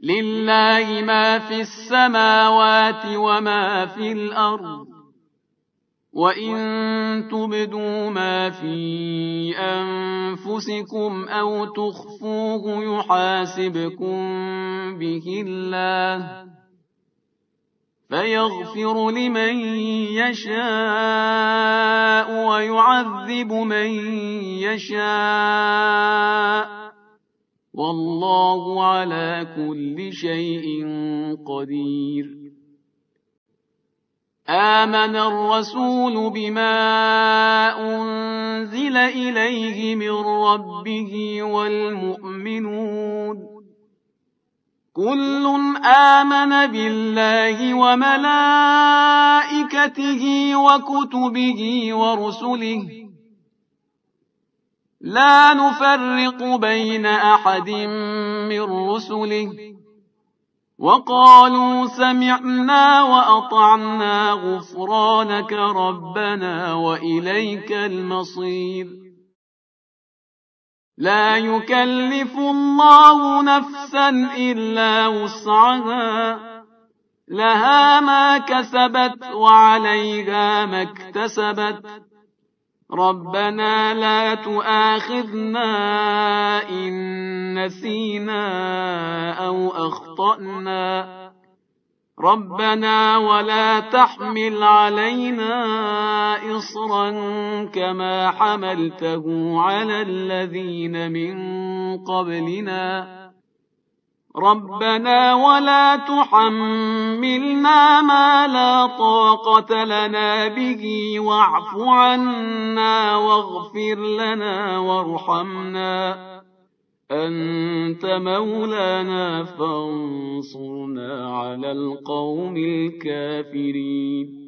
لله ما في السماوات وما في الأرض، وإن تبدوا ما في أنفسكم أو تخفوه يحاسبكم به الله، فيغفر لمن يشاء ويعذب من يشاء، والله على كل شيء قدير. آمن الرسول بما أنزل إليه من ربه والمؤمنون كل آمن بالله وملائكته وكتبه ورسله لا نفرق بين أحد من رسله، وقالوا سمعنا وأطعنا غفرانك ربنا وإليك المصير. لا يكلف الله نفسا إلا وسعها، لها ما كسبت وعليها ما اكتسبت، ربنا لا تؤاخذنا إن نسينا أو أخطأنا، ربنا ولا تحمل علينا إصرا كما حملته على الذين من قبلنا، ربنا ولا تحملنا ما لا طاقة لنا به واعف عنا واغفر لنا وارحمنا، أنت مولانا فانصرنا على القوم الكافرين.